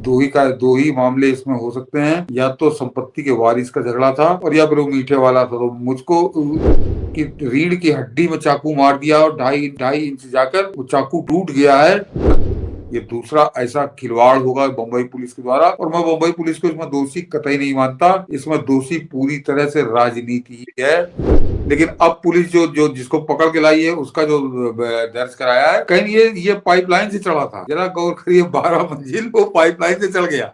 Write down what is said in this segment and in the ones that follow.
दो ही मामले इसमें हो सकते हैं, या तो संपत्ति के वारिस का झगड़ा था और या फिर वो मीठे वाला था। तो मुझको कि रीढ़ की हड्डी में चाकू मार दिया और ढाई ढाई इंच जाकर वो चाकू टूट गया है। ये दूसरा ऐसा खिलवाड़ होगा बम्बई पुलिस के द्वारा, और मैं बम्बई पुलिस को इसमें दोषी कतई नहीं मानता। इसमें दोषी पूरी तरह से राजनीति ही है। लेकिन अब पुलिस जो जो जिसको पकड़ के लाई है उसका जो दर्ज कराया है, कहीं ये पाइपलाइन से चढ़ा था। जरा गौर करिए, 12 मंजिल वो पाइपलाइन से चढ़ गया।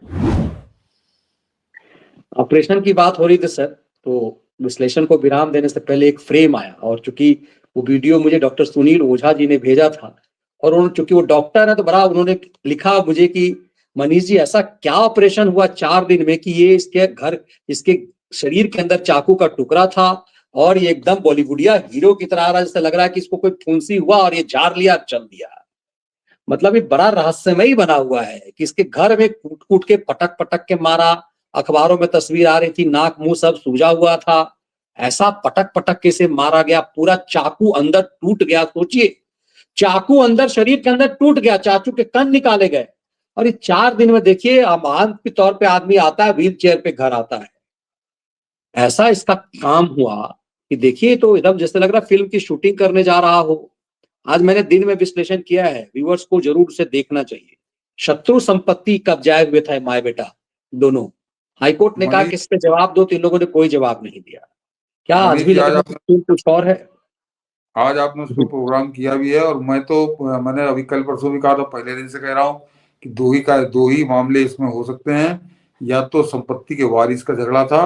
ऑपरेशन की बात हो रही थी सर, तो विश्लेषण को विराम देने से पहले एक फ्रेम आया, और चूंकि वो वीडियो मुझे डॉक्टर सुनील ओझा जी ने भेजा था, और उन्होंने, चूंकि वो डॉक्टर है तो बड़ा उन्होंने लिखा मुझे कि मनीष जी ऐसा क्या ऑपरेशन हुआ 4 दिन में कि ये इसके शरीर के अंदर चाकू का टुकड़ा था और ये एकदम बॉलीवुडिया हीरो की तरह आ रहा है, जैसे लग रहा है कि इसको कोई फुंसी हुआ और ये झाड़ लिया चल दिया। मतलब ये बड़ा रहस्यमयी बना हुआ है कि इसके घर में कूट कूट के पटक पटक के मारा। अखबारों में तस्वीर आ रही थी, नाक मुंह सब सूजा हुआ था, ऐसा पटक पटक के से मारा गया, पूरा चाकू अंदर टूट गया। सोचिए, चाकू अंदर शरीर के अंदर टूट गया, चाकू के कण निकाले गए, और ये 4 दिन में देखिए अमान के तौर पे आदमी आता है, व्हील चेयर पे घर आता है। ऐसा इसका काम हुआ कि देखिए, तो एकदम जैसे लग रहा फिल्म की शूटिंग करने जा रहा हो। आज मैंने दिन में विश्लेषण किया है, व्यूअर्स को जरूर उसे देखना चाहिए। शत्रु संपत्ति कब्जाए हुए था माए बेटा दोनों। हाईकोर्ट ने कहा कि इस पे जवाब दो, तो इन लोगों ने कोई जवाब नहीं दिया। क्या आज भी लग रहा है कुछ और है? आज आपने उसको प्रोग्राम किया भी है, और मैंने अभी कल परसों भी कहा था, पहले दिन से कह रहा हूँ कि दो ही मामले इसमें हो सकते हैं, या तो संपत्ति के वारिस का झगड़ा था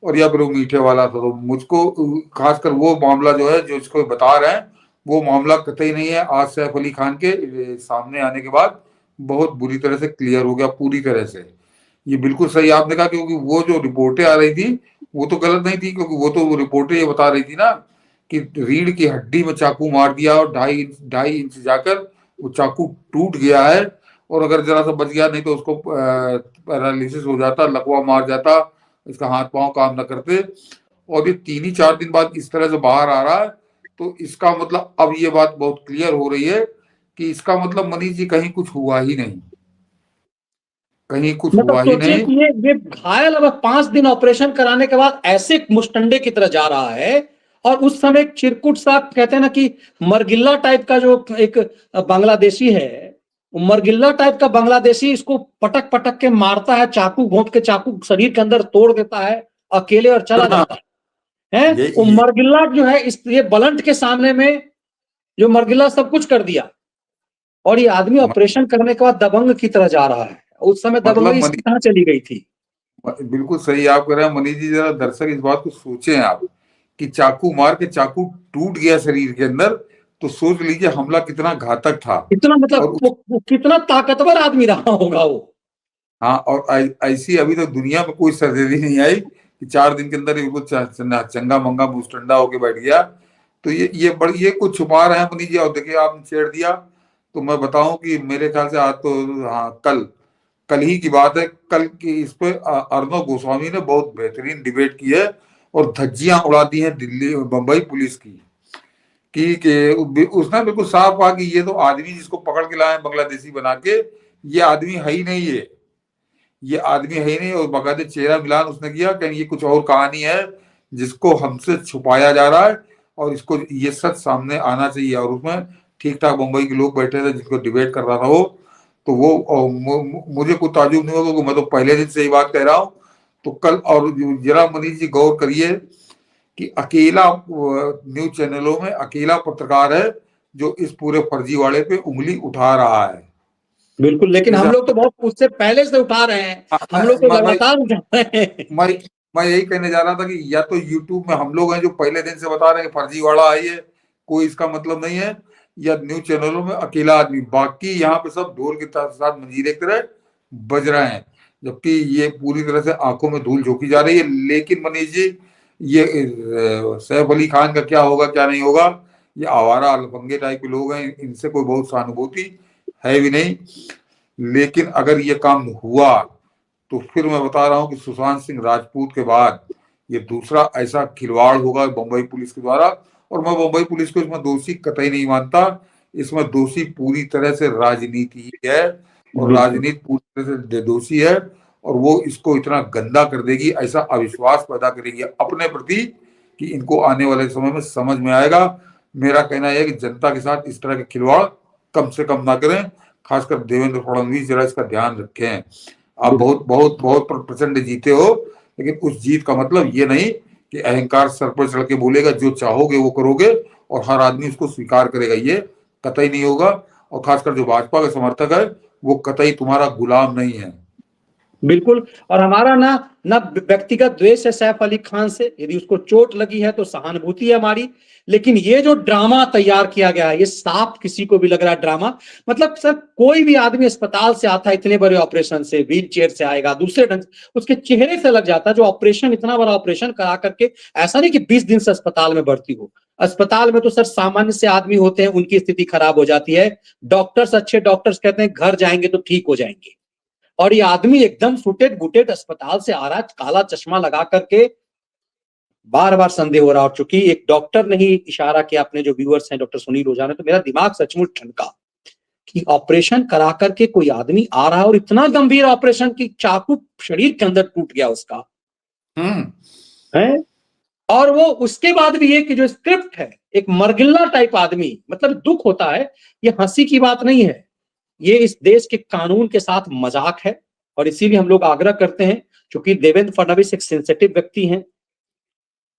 और या फिर वो मीठे वाला था। तो मुझको खासकर वो मामला जो है, जो इसको बता रहे हैं, वो मामला कतई नहीं है। आज सैफ अली खान के सामने आने के बाद बहुत बुरी तरह से क्लियर हो गया, पूरी तरह से। ये बिल्कुल सही आपने कहा, क्योंकि वो जो रिपोर्टें आ रही थी वो तो गलत नहीं थी, क्योंकि वो तो रिपोर्टें ये बता रही थी ना कि रीढ़ की हड्डी में चाकू मार दिया और ढाई इंच जाकर वो चाकू टूट गया है, और अगर जरा सा बच गया, नहीं तो उसको पैरालिसिस हो जाता, लकवा मार जाता, इसका हाथ पांव काम न करते। और ये 3 ही 4 दिन बाद इस तरह से बाहर आ रहा है, तो इसका मतलब अब ये बात बहुत क्लियर हो रही है कि इसका मतलब मनीष जी कहीं कुछ हुआ ही नहीं, कहीं कुछ हुआ ही नहीं। कि ये घायल अब 5 दिन ऑपरेशन कराने के बाद ऐसे मुस्टंडे की तरह जा रहा है, और उस समय चिरकुट सा कहते हैं ना कि मरगिल्ला टाइप का जो एक बांग्लादेशी है, मरगिल्ला टाइप का बांग्लादेशी इसको पटक पटक के मारता है, चाकू घोंप के चाकू शरीर के अंदर तोड़ देता है अकेले और चला जाता है। वो मरगिल्ला जो है ये बलंट के सामने में जो मरगिल्ला सब कुछ कर दिया, और ये आदमी ऑपरेशन करने के बाद दबंग की तरह जा रहा है। उस समय दबंगई कहां चली गई थी? बिल्कुल सही आप कह रहे हैं मनीष जी। जरा दर्शक इस बात को सोचें आप कि चाकू मार के चाकू टूट गया शरीर के अंदर, तो सोच लीजिए हमला कितना घातक था। इतना मतलब वो कितना ताकतवर आदमी रहा होगा वो। हाँ, और ऐसी अभी तो दुनिया में कोई सर्जरी नहीं आई कि 4 दिन के अंदर वो चंगा मंगा मुस्टंडा होके बैठ गया। तो ये कुछ छुपा रहे हैं मनीष जी। और देखिए, आपने छेड़ दिया तो मैं बताऊं कि मेरे ख्याल से आज तो, हाँ, कल ही की बात है, कल की इस पे अर्णव गोस्वामी ने बहुत बेहतरीन डिबेट की है और धज्जियां उड़ा दी हैं दिल्ली बम्बई पुलिस की कि उसने बिल्कुल साफ कहा कि ये तो आदमी जिसको पकड़ के लाए बांग्लादेशी बना के, ये आदमी है ही नहीं, ये आदमी है ही नहीं। और बाकायदे चेहरा मिलान उसने किया, कहीं ये कुछ और कहानी है जिसको हमसे छुपाया जा रहा है, और इसको ये सच सामने आना चाहिए। और उसमें ठीक ठाक मुंबई के लोग बैठे थे जिसको डिबेट कर रहा था वो, तो वो मुझे कोई ताजुब नहीं होगा, मैं तो पहले दिन से ही बात कह रहा हूँ। तो कल, और जरा मनीष जी गौर करिए कि अकेला न्यूज चैनलों में अकेला पत्रकार है जो इस पूरे फर्जीवाड़े पे उंगली उठा रहा है। बिल्कुल, लेकिन हम लोग तो बहुत उससे पहले से उठा रहे हैं, हम लोग तो लगातार उठा रहे हैं। मैं यही कहने जा रहा था कि या तो यूट्यूब में हम लोग हैं जो पहले दिन से बता रहे हैं फर्जीवाड़ा है, ये कोई इसका मतलब नहीं है, या न्यूज चैनलों में अकेला आदमी। बाकी यहाँ पे सब ढोल के साथ मंजीरे की तरह बज रहे हैं, जबकि ये पूरी तरह से आंखों में धूल झोंकी जा रही है। लेकिन मनीष जी, ये सैफ अली खान का क्या होगा क्या नहीं होगा, ये आवारा अलफंगे टाइप के लोग हैं, इनसे कोई बहुत सहानुभूति है भी नहीं। लेकिन अगर ये काम हुआ तो फिर मैं बता रहा हूं कि सुशांत सिंह राजपूत के बाद ये दूसरा ऐसा खिलवाड़ होगा बम्बई पुलिस के द्वारा। और मैं बम्बई पुलिस को इसमें दोषी कतई नहीं मानता। इसमें दोषी पूरी तरह से राजनीति है। और राजनीति पूरी तरह से दोषी है, और वो इसको इतना गंदा कर देगी, ऐसा अविश्वास पैदा करेगी अपने प्रति कि इनको आने वाले समय में समझ में आएगा। मेरा कहना है कि जनता के साथ इस तरह के खिलवाड़ कम से कम ना करें, खासकर देवेंद्र फडणवीस जरा इसका ध्यान रखें। आप बहुत बहुत बहुत प्रचंड जीते हो, लेकिन उस जीत का मतलब ये नहीं कि अहंकार सर पर चढ़ के बोलेगा जो चाहोगे वो करोगे और हर आदमी उसको स्वीकार करेगा, ये कतई नहीं होगा। और खासकर जो भाजपा का समर्थक है वो कतई तुम्हारा गुलाम नहीं है। बिल्कुल। और हमारा ना व्यक्तिगत द्वेष है सैफ अली खान से, यदि उसको चोट लगी है तो सहानुभूति है हमारी, लेकिन ये जो ड्रामा तैयार किया गया है ये साफ किसी को भी लग रहा है ड्रामा। मतलब सर कोई भी आदमी अस्पताल से आता है इतने बड़े ऑपरेशन से, व्हील चेयर से आएगा, दूसरे ढंग से उसके चेहरे से लग जाता है। जो ऑपरेशन, इतना बड़ा ऑपरेशन करा करके, ऐसा नहीं कि 20 दिन से अस्पताल में भर्ती हो, अस्पताल में तो सर सामान्य से आदमी होते हैं, उनकी स्थिति खराब हो जाती है। डॉक्टर्स, अच्छे डॉक्टर्स कहते हैं घर जाएंगे तो ठीक हो जाएंगे, और ये आदमी एकदम फुटेड बुटेड अस्पताल से आ रहा है, काला चश्मा लगा करके। बार बार संदेह हो रहा। और चूंकि एक डॉक्टर ने ही इशारा किया, अपने जो व्यूअर्स हैं, डॉक्टर सुनील ओझा ने, तो मेरा दिमाग सचमुच ठनका कि ऑपरेशन करा करके कोई आदमी आ रहा है, और इतना गंभीर ऑपरेशन कि चाकू शरीर के अंदर टूट गया उसका है। और वो उसके बाद भी ये कि जो स्क्रिप्ट है, एक मरगिल्ला टाइप आदमी, मतलब दुख होता है। ये हंसी की बात नहीं है, ये इस देश के कानून के साथ मजाक है। और इसीलिए हम लोग आग्रह करते हैं, क्योंकि देवेंद्र फडणवीस एक सेंसिटिव व्यक्ति हैं,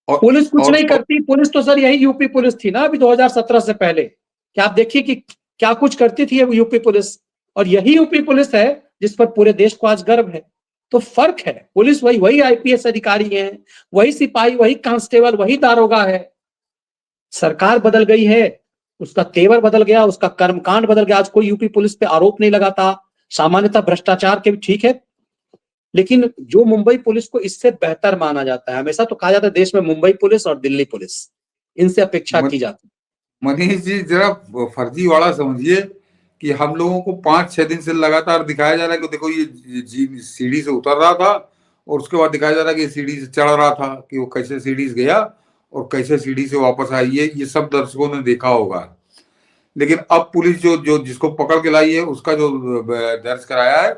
पुलिस कुछ नहीं करती। पुलिस तो सर यही यूपी पुलिस थी ना अभी 2017 से पहले, क्या आप देखिए कि क्या कुछ करती थी यूपी पुलिस, और यही यूपी पुलिस है जिस पर पूरे देश को आज गर्व है। तो फर्क है, पुलिस वही आईपीएस अधिकारी हैं, वही सिपाही, वही कांस्टेबल, वही दारोगा है। सरकार बदल गई है, उसका तेवर बदल गया, उसका कर्मकांड बदल गया। आज कोई यूपी पुलिस पे आरोप नहीं लगाता, सामान्यतः भ्रष्टाचार के भी ठीक है, लेकिन जो मुंबई पुलिस को इससे बेहतर माना जाता है। हमेशा तो कहा जाता है देश में मुंबई पुलिस और दिल्ली पुलिस, इनसे अपेक्षा की जाती है। मनीष जी जरा फर्जीवाड़ा समझिए कि हम लोगों को 5-6 दिन से लगातार दिखाया जा रहा है कि देखो ये सीढ़ी से उतर रहा था, और उसके बाद दिखाया जा रहा है कि सीढ़ी से चढ़ रहा था, कि वो कैसे सीढ़ी से गया और कैसे सीढ़ी से वापस आई, ये सब दर्शकों ने देखा होगा। लेकिन अब पुलिस जो जिसको पकड़ के लाई है उसका जो दर्ज कराया है,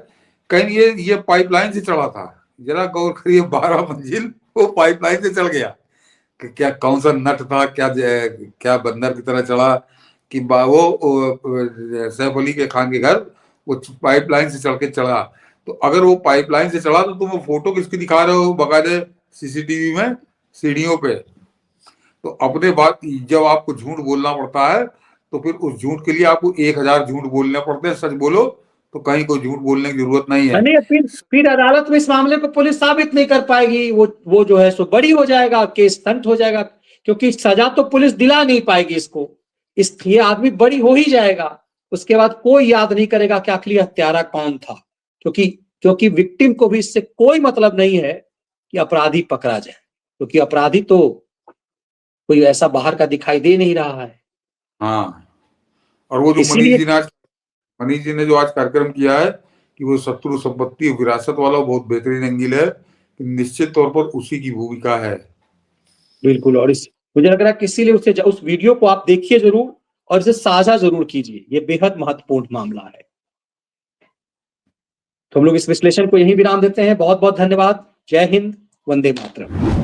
कहीं ये पाइपलाइन से चढ़ा था। जरा गौर करिए, 12 मंजिल वो पाइपलाइन से चढ़ गया। क्या कौन सा नट था, क्या बंदर की तरह चढ़ा कि वो सैफ अली के खान के घर वो पाइपलाइन से चढ़ के चढ़ा। तो अगर वो पाइपलाइन से चढ़ा तो तुम वो फोटो किसकी दिखा रहे हो बकायदे सीसीटीवी में सीढ़ियों पे? तो अपने बात जब आपको झूठ बोलना पड़ता है तो फिर उस झूठ के लिए आपको 1000 झूठ बोलने पड़ते हैं। सच बोलो तो कहीं कोई झूठ बोलने की जरूरत नहीं है। नहीं, फिर अदालत में इस मामले को पुलिस साबित नहीं कर पाएगी, वो जो है सो बड़ी हो जाएगा, केस स्टंट हो जाएगा, क्योंकि सजा तो पुलिस दिला नहीं पाएगी इसको। ये आदमी बड़ी हो ही जाएगा, उसके बाद कोई याद नहीं करेगा कि आखिर हत्यारा कौन था, क्योंकि विक्टिम को भी इससे कोई मतलब नहीं है कि अपराधी पकड़ा जाए, क्योंकि अपराधी तो कोई ऐसा बाहर का दिखाई दे नहीं रहा है। हाँ, और वो जो मनीष जी ने जो आज कार्यक्रम किया है कि वो शत्रु संपत्ति विरासत वाला, बहुत बेहतरीन एंगल है, निश्चित तौर पर उसी की भूमिका है। बिल्कुल। और मुझे लग रहा है कि इसीलिए उस वीडियो को आप देखिए जरूर, और इसे साझा जरूर कीजिए, ये बेहद महत्वपूर्ण मामला है। तो हम लोग इस विश्लेषण को यहीं विराम देते हैं। बहुत बहुत धन्यवाद। जय हिंद, वंदे मातरम।